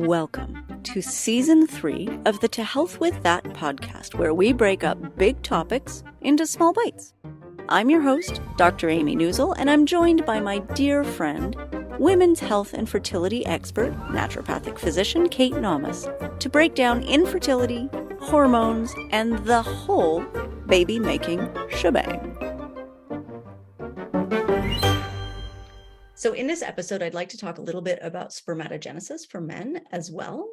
Welcome to Season 3 of the To Health With That podcast, where we break up big topics into small bites. I'm your host, Dr. Amy Newsel, and I'm joined by my dear friend, women's health and fertility expert, naturopathic physician Kate Nomas, to break down infertility, hormones, and the whole baby-making shebang. So in this episode, I'd like to talk a little bit about spermatogenesis for men as well.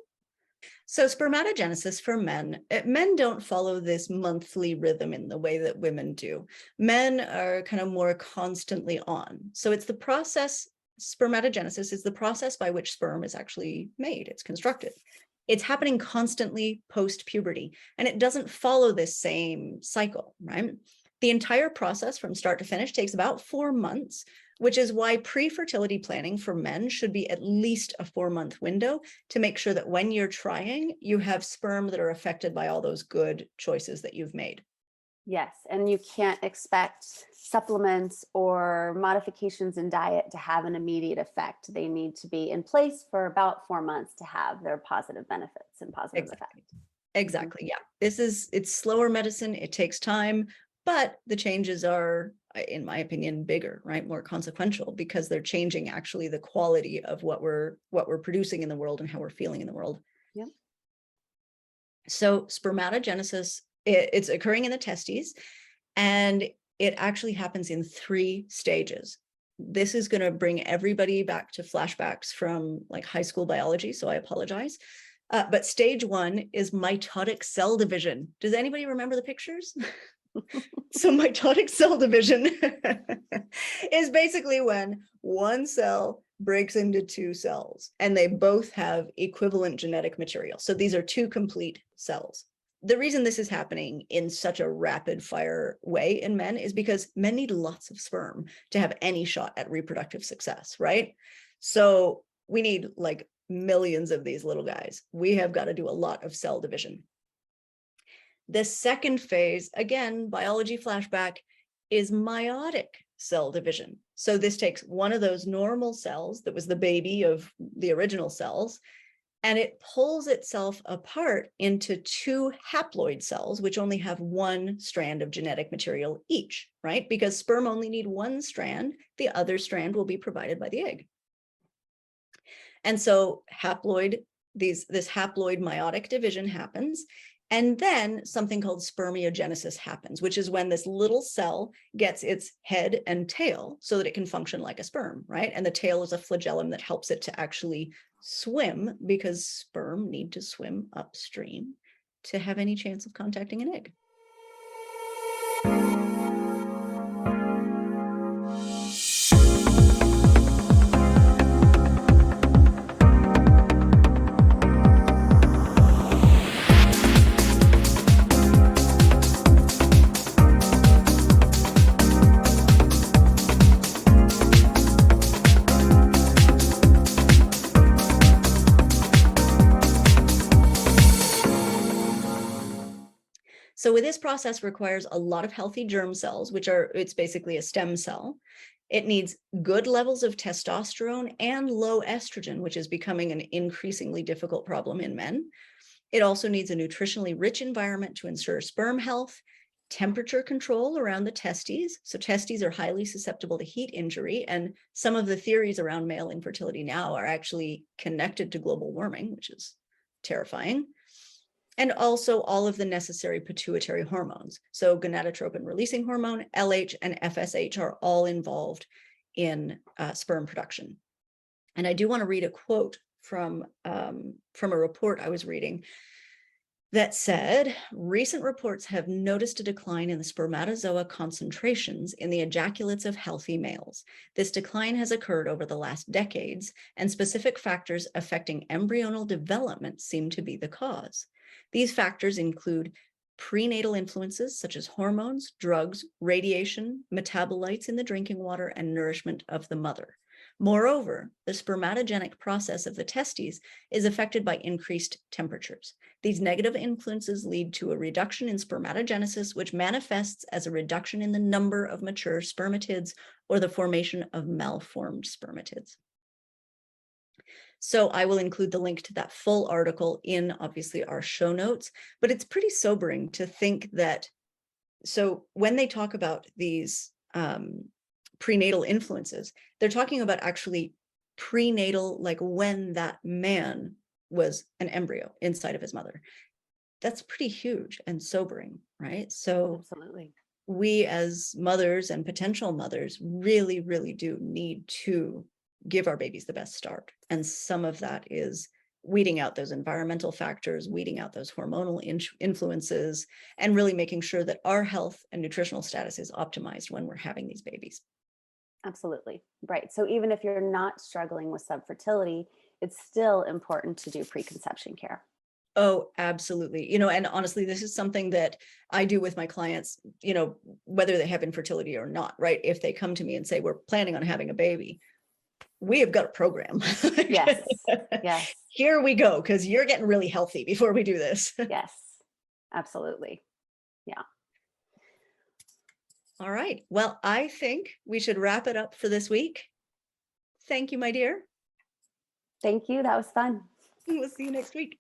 So spermatogenesis for men don't follow this monthly rhythm in the way that women do. Men are kind of more constantly on. So it's the process, spermatogenesis is the process by which sperm is actually made, it's constructed. It's happening constantly post-puberty, and it doesn't follow this same cycle, right? The entire process from start to finish takes about 4 months, which is why pre-fertility planning for men should be at least a 4-month window to make sure that when you're trying, you have sperm that are affected by all those good choices that you've made. Yes, and you can't expect supplements or modifications in diet to have an immediate effect. They need to be in place for about 4 months to have their positive benefits and positive effect. Exactly, yeah. It's slower medicine, it takes time, but the changes are, in my opinion, bigger, right? More consequential, because they're changing actually the quality of what we're producing in the world and how we're feeling in the world. Yeah. So spermatogenesis, it's occurring in the testes, and it actually happens in 3 stages. This is going to bring everybody back to flashbacks from like high school biology, so I apologize. But stage 1 is mitotic cell division. Does anybody remember the pictures? So mitotic cell division is basically when one cell breaks into 2 cells and they both have equivalent genetic material. So these are 2 complete cells. The reason this is happening in such a rapid fire way in men is because men need lots of sperm to have any shot at reproductive success, right? So we need like millions of these little guys. We have got to do a lot of cell division. The second phase, again, biology flashback, is meiotic cell division. So this takes one of those normal cells that was the baby of the original cells, and it pulls itself apart into 2 haploid cells, which only have 1 strand of genetic material each, right? Because sperm only need 1 strand, the other strand will be provided by the egg. And so this haploid meiotic division happens. And then something called spermiogenesis happens, which is when this little cell gets its head and tail so that it can function like a sperm, right? And the tail is a flagellum that helps it to actually swim, because sperm need to swim upstream to have any chance of contacting an egg. So this process requires a lot of healthy germ cells, it's basically a stem cell. It needs good levels of testosterone and low estrogen, which is becoming an increasingly difficult problem in men. It also needs a nutritionally rich environment to ensure sperm health, temperature control around the testes. So testes are highly susceptible to heat injury, and some of the theories around male infertility now are actually connected to global warming, which is terrifying. And also all of the necessary pituitary hormones. So gonadotropin releasing hormone, LH, and FSH are all involved in sperm production. And I do want to read a quote from a report I was reading that said, recent reports have noticed a decline in the spermatozoa concentrations in the ejaculates of healthy males. This decline has occurred over the last decades, and specific factors affecting embryonal development seem to be the cause. These factors include prenatal influences such as hormones, drugs, radiation, metabolites in the drinking water, and nourishment of the mother. Moreover, the spermatogenic process of the testes is affected by increased temperatures. These negative influences lead to a reduction in spermatogenesis, which manifests as a reduction in the number of mature spermatids or the formation of malformed spermatids. So I will include the link to that full article in obviously our show notes, but it's pretty sobering to think that. So when they talk about these prenatal influences, they're talking about actually prenatal, like when that man was an embryo inside of his mother. That's pretty huge and sobering, right? So Absolutely. we as mothers and potential mothers really, really do need to give our babies the best start. And some of that is weeding out those environmental factors, weeding out those hormonal influences, and really making sure that our health and nutritional status is optimized when we're having these babies. Absolutely. Right. So even if you're not struggling with subfertility, it's still important to do preconception care. Oh, absolutely. And honestly, this is something that I do with my clients, whether they have infertility or not, right? If they come to me and say, we're planning on having a baby, we have got a program. Yes. Yes. Here we go, because you're getting really healthy before we do this. Yes. Absolutely. Yeah. All right. Well, I think we should wrap it up for this week. Thank you, my dear. Thank you. That was fun. We'll see you next week.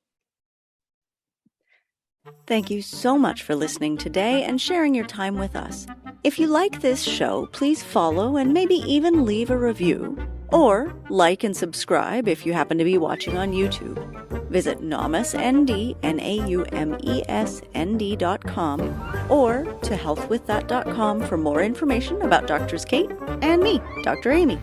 Thank you so much for listening today and sharing your time with us. If you like this show, please follow and maybe even leave a review. Or like and subscribe if you happen to be watching on YouTube. Visit naumesnd, naumesnd.com or to healthwiththat.com for more information about Doctors Kate and me, Dr. Amy.